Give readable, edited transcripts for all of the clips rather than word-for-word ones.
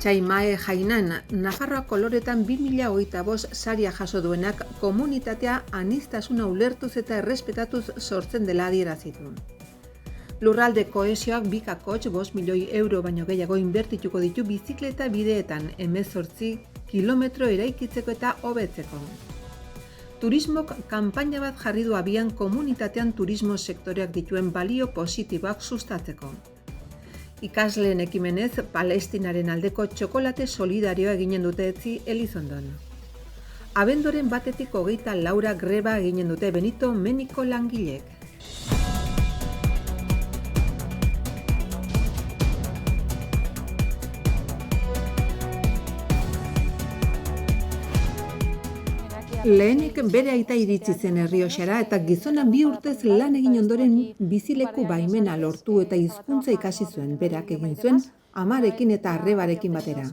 Txaimae Jainan, Nafarroa koloretan 2025 saria jaso duenak komunitatea aniztasuna ulertuz eta errespetatuz sortzen dela adierazitu. Lurralde kohesioak bikakotx 5 milioi euro baino gehiago inbertituko ditu bizikleta bideetan 18 kilometro eraikitzeko eta hobetzeko. Turismok kanpaina bat jarri du abian komunitatean turismo sektoreak dituen balio positiboak sustatzeko. Ikasleen ekimenez, Palestinaren aldeko txokolate solidarioa eginen dute etzi Elizondon. Abenduaren 1-24 greba eginen dute Benito Meniko langilek. Lehenik bere aita iritsi zen Errioxara eta gizona 2 urtez lan egin ondoren bizileku baimena lortu eta hizkuntza ikasi zuen, berak egin zuen amarekin eta arrebarekin batera.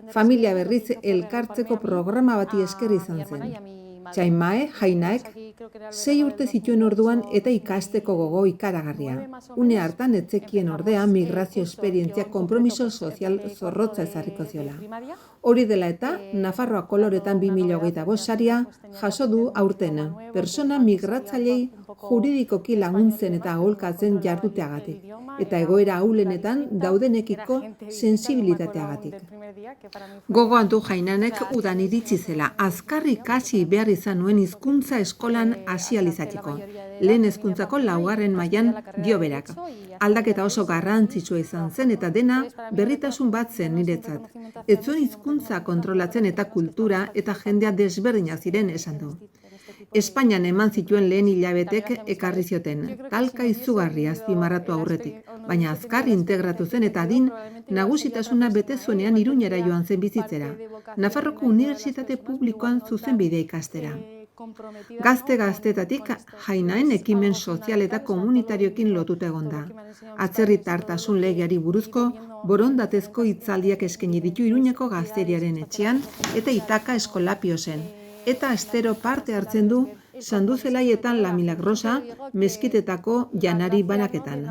Familia berriz elkartzeko programa bati esker izan zen. Txaimae Jainaek 6 urte zituen orduan eta ikasteko gogo ikaragarria. Une hartan etzekien ordea migrazio esperientzia konpromiso sozial zorrotza ezarriko ziola. Hori dela eta, Nafarroa koloretan 2025 saria jaso du aurten, persona migratzailei juridikoki laguntzen eta aholkatzen jarduteagatik, eta egoera ahulenetan daudenekiko sensibilitateagatik. Gogoan du Jainanek udan iritsi zela, azkar ikasi behar izan nuen hizkuntza eskolan hasializatiko. Lehen hezkuntzako 4. mailan dio berak. Aldaketa oso garrantzitsua izan zen eta dena berritasun bat zen niretzat. Ez zuen hizkuntza kontrolatzen eta kultura eta jendea desberdinak ziren esan du. Espainian eman zituen lehen hilabetek ekarri zioten, talka izugarria azpimarratu aurretik, baina azkar integratu zen eta adin nagusitasuna bete zuenean Iruñera joan zen bizitzera, Nafarroko Unibertsitate Publikoan zuzenbidea ikastera. Gazte-gaztetatik Jainaen ekimen sozial eta komunitarioekin lotuta egon da. Atzerritartasun legeari buruzko borondatezko hitzaldiak eskaini ditu Iruñeko Gazteriaren etxean eta Itaka Eskolapiosen. Eta astero parte hartzen du Sanduzelaietan La Milagrosa meskitetako janari banaketan.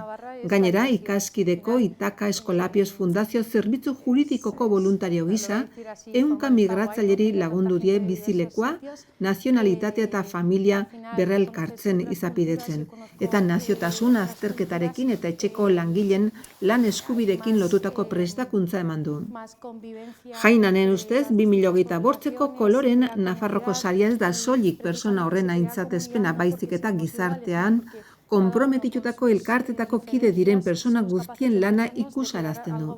Gainera, ikaskideko Itaka Eskolapioz Fundazio Zerbitzu Juridikoko voluntario gisa, 100 migratzaileri lagundu die bizilekua, nazionalitatea eta familia berrelkartzen izapidetzen, eta naziotasun azterketarekin eta etxeko langileen lan eskubidekin lotutako prestakuntza eman du. Jainanen ustez, 2025ko koloren Nafarroko saria ez da soilik persona horren aintzatespena baizik eta gizartean konprometitutako elkartetako kide diren persona guztien lana ikusarazten du.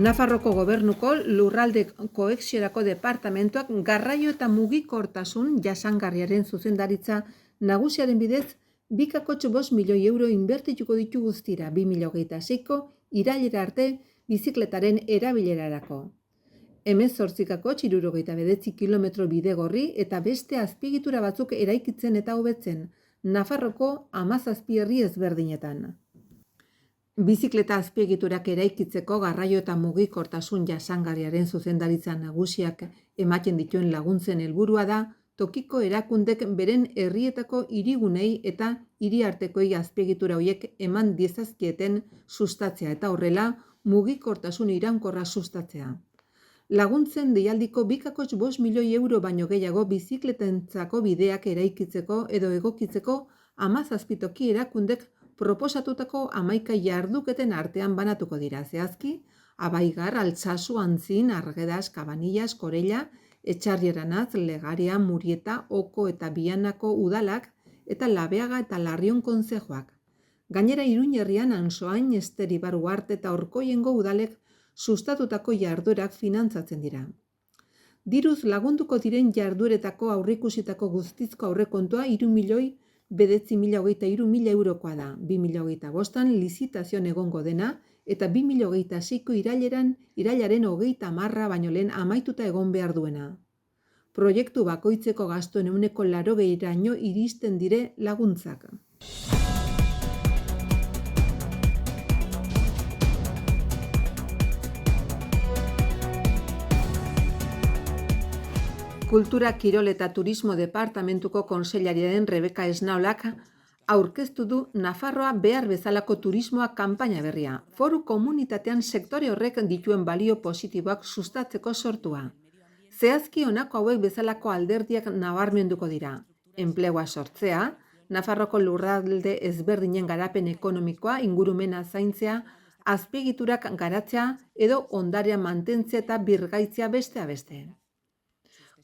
Nafarroko Gobernuko Lurralde Kohesiorako Departamentuak garraio eta mugikortasun jasangarriaren zuzendaritza nagusiaren bidez bikakotx 5 milioi euro inbertituko ditu guztira 2026ko irailera arte bizikletaren erabilerarako. 18,69 kilometro bidegorri eta beste azpiegitura batzuk eraikitzen eta hobetzen, Nafarroko 17 herri ezberdinetan. Bizikleta azpiegiturak eraikitzeko garraio eta mugikortasun jasangarriaren zuzendaritza nagusiak ematen dituen laguntzen helburua da, tokiko erakundek beren herrietako hirigunei eta hiriartekoei azpiegitura horiek eman diezazkieten sustatzea eta horrela mugikortasun iraunkorra sustatzea. Laguntzen deialdiko bikakotx 5 milioi euro baino gehiago bizikletentzako bideak eraikitzeko edo egokitzeko 17 toki erakundek proposatutako 11 jarduketen artean banatuko dira zehazki, Abaigar, Altsasu, Antzin, Argedas, Cabanillas, Korella, Etxarrieranaz, Legaria, Murieta, Oko eta Bianako udalak eta Labeaga eta Larrion kontzejoak. Gainera Iruñerrian Ansoain, Esteribar, Uarte eta Orkoiengo udalek sustatutako jarduerak finantzatzen dira. Diruz lagunduko diren jardueretako aurreikusitako guztizko aurrekontua 3.993.000 eurokoa da. 2025an lizitazioan egongo dena eta 2026ko irailaren 30 baino lehen amaituta egon behar duena. Proiektu bakoitzeko gastuen 80%raino iristen dire laguntzak. Kultura, Kirol eta Turismo Departamentuko kontseilariaren Rebeka Esnaolak aurkeztu du Nafarroa behar bezalako turismoa kanpaina berria, foru komunitatean sektore horrek dituen balio positiboak sustatzeko sortua. Zehazki honako hauek bezalako alderdiak nabarmenduko dira. Enplegua sortzea, Nafarroko lurralde ezberdinen garapen ekonomikoa, ingurumena zaintzea, azpiegiturak garatzea edo ondarea mantentzea eta birgaitzea besteak beste.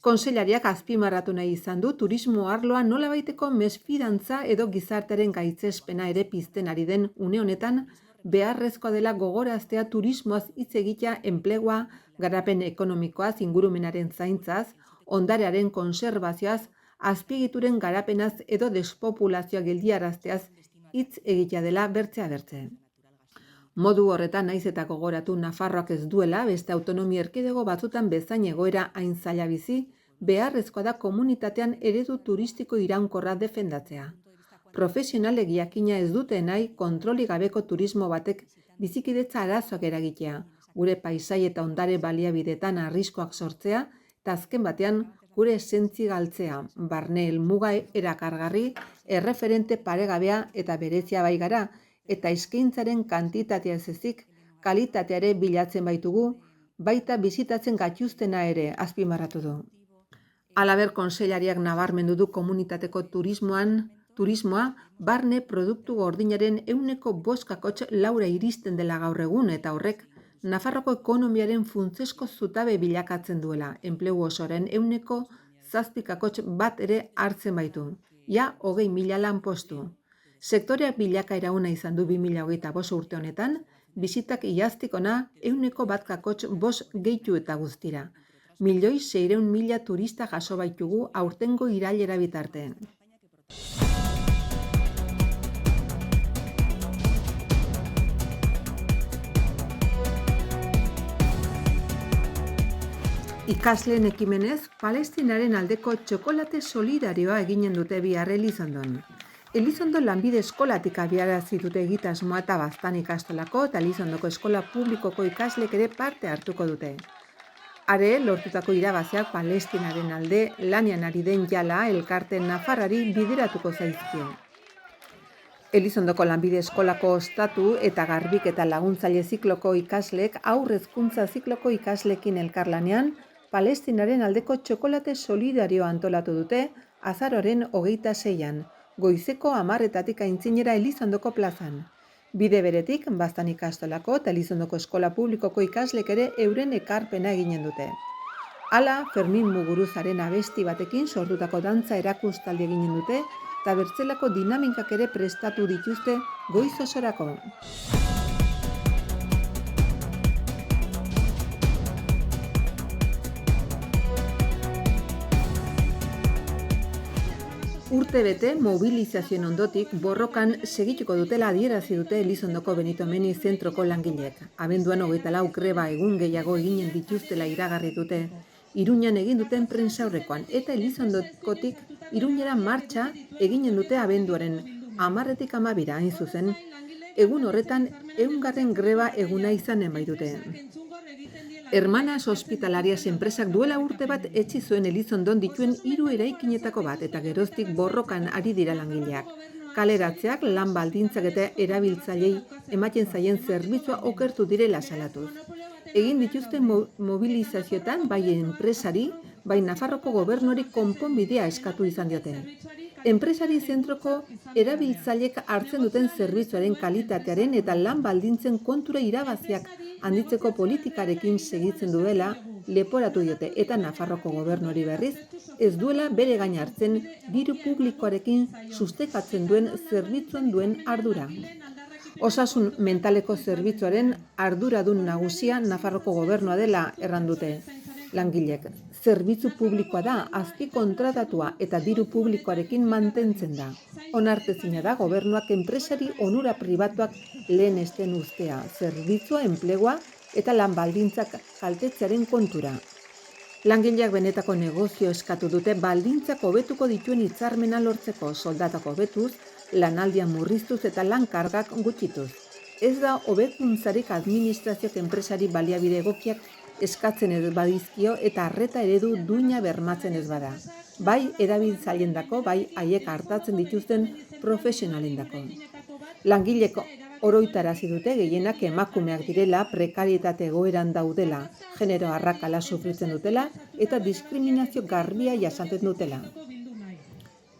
Kontseilariak azpimarratu nahi izan du turismo arloa nolabaiteko mesfidantza edo gizartearen gaitzespena ere pizten ari den une honetan beharrezkoa dela gogoraztea turismoaz hitz egitea enplegua, garapen ekonomikoaz, ingurumenaren zaintzaz, ondarearen konserbazioaz, azpiegituren garapenaz edo despopulazioa geldiarazteaz hitz egitea dela bertzea bertze. Modu horretan naiz eta gogoratu Nafarroak ez duela beste autonomia erkidego batzutan bezain egoera hain zaila bizi, beharrezkoa da komunitatean eredu turistiko iraunkorra defendatzea. Profesionalek jakina ez dute nahi kontrolik gabeko turismo batek bizikidetza arazoak eragitea, gure paisai eta ondare baliabidetan arriskuak sortzea eta azken batean gure esentzi galtzea, barne helmuga erakargarri, erreferente paregabea eta berezia bai gara, eta eskaintzaren kantitatea ez ezik, kalitatea ere bilatzen baitugu, baita bizitatzen gaituztena ere azpimarratu du. Halaber, kontseilariak nabarmendu du komunitateko turismoa barne produktu gordinaren 5,4 iristen dela gaur egun eta horrek Nafarroko ekonomiaren funtsezko zutabe bilakatzen duela, enplegu osoaren 7,1 ere hartzen baitu, ja 20.000 lanpostu. Sektoreak bilakaera ona izan du 2025 urte honetan, bisitak iaztik ona 1,5 gehitu eta guztira. 1.600.000 turista jaso baitugu aurtengo irailera bitartean. Ikasleen ekimenez, Palestinaren aldeko txokolate solidarioa eginen dute bihar Elizondon. Elizondo lanbide eskolatik abiarazi dute egitasmoa eta Baztan ikastolako eta Elizondoko eskola publikoko ikaslek ere parte hartuko dute. Are, lortutako irabaziak Palestinaren alde lanean ari den jala elkarte nafarrari bideratuko zaizkio. Elizondoko lanbide eskolako ostatu eta garbik eta laguntzaile zikloko ikaslek aurrezkuntza zikloko ikaslekin elkarlanean Palestinaren aldeko txokolate solidarioa antolatu dute azaroren 26an. Goizeko 10:00 aintzinera Elizondoko plazan. Bide beretik, Baztan ikastolako eta Elizondoko eskola publikoko ikaslek ere euren ekarpena eginen dute. Hala, Fermin Muguruzaren abesti batekin sortutako dantza erakustaldi eginen dute eta bertzelako dinamikak ere prestatu dituzte goiz osorako. Urte bete, mobilizazioen ondotik, borrokan segituko dutela adierazi dute Elizondoko Benito Meni zentroko langileek. Abenduan 24 greba egun gehiago eginen dituztela iragarri dute, Iruñan egin duten prentsaurrekoan eta Elizondokotik Iruñera martxa eginen dute abenduaren 10-tik 12 hain zuzen, egun horretan 100. greba eguna izanen baitute. Hermanas Hospitalarias enpresak duela urte bat etzi zuen Elizondon dituen 3 eraikinetako bat eta geroztik borrokan ari dira langileak. Kaleratzeak, lan baldintzak eta erabiltzailei ematen zaien zerbitzua okertu direla salatuz. Egin dituzten mobilizazioetan bai enpresari, bai Nafarroko gobernuari konponbidea eskatu izan diote. Enpresari zentroko erabiltzaileek hartzen duten zerbitzuaren kalitatearen eta lan baldintzen kontura irabaziak handitzeko politikarekin segitzen duela leporatu diote eta Nafarroko gobernuari berriz ez duela bere gain hartzen diru publikoarekin sustekatzen duen zerbitzuan duen ardura. Osasun mentaleko zerbitzuaren arduradun nagusia Nafarroko gobernua dela errandute. Langilek, zerbitzu publikoa da, azpi kontratatua eta diru publikoarekin mantentzen da. Onartezina da gobernuak enpresari onura pribatuak lehenesten ustea, zerbitzua, enplegua eta lan baldintzak kaltetzearen kontura. Langileak benetako negozio eskatu dute baldintzak hobetuko dituen hitzarmena lortzeko, soldatak hobetuz, lanaldia murriztuz eta lan kargak gutxituz. Ez da hobekuntzarik administrazioak enpresari baliabide egokiak eskatzen ez badizkio eta arreta eredu duina bermatzen ez bada. Bai erabiltzailendako, bai haiek hartatzen dituzten profesionalendako. Langileko oroitarazi dute gehienak emakumeak direla, prekarietate egoeran daudela, genero arrakala sufritzen dutela eta diskriminazio garbia jasaten dutela.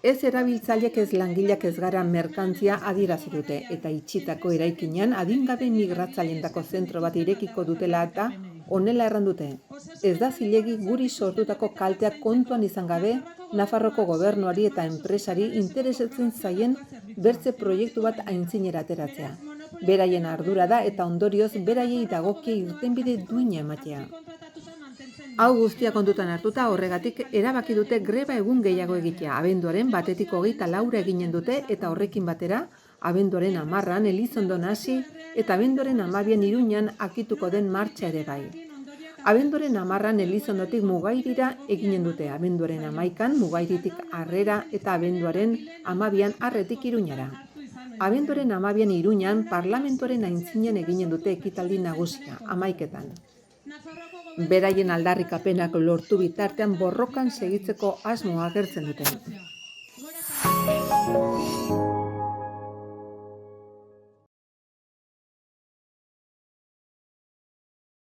Ez erabiltzaileek ez langileak ez gara merkantzia adierazi dute eta itxitako eraikinean adingabe migratzaileendako zentro bat irekiko dutela eta honela erran dute. Ez da zilegi guri sortutako kalteak kontuan izan gabe Nafarroko gobernuari eta enpresari interesatzen zaien bertze proiektu bat aintzinera ateratzea. Beraien ardura da eta ondorioz beraiei dagokie irtenbide duina ematea. Hau guztia kontutan hartuta horregatik erabaki dute greba egun gehiago egitea. Abenduaren 1-24 eginen dute eta horrekin batera abenduaren 10 Elizondon hasi eta abenduaren 12 Iruñan akituko den martxa ere bai. Abenduaren 10 Elizondotik Mugairira eginen dute, abenduaren 11 Mugairitik Harrera eta abenduaren 12 Harretik Iruñara. Abenduaren 12 Iruñan parlamentuaren aintzinean eginen dute ekitaldi nagusia, 11etan. Beraien aldarrikapenak lortu bitartean borrokan segitzeko asmoa agertzen dute.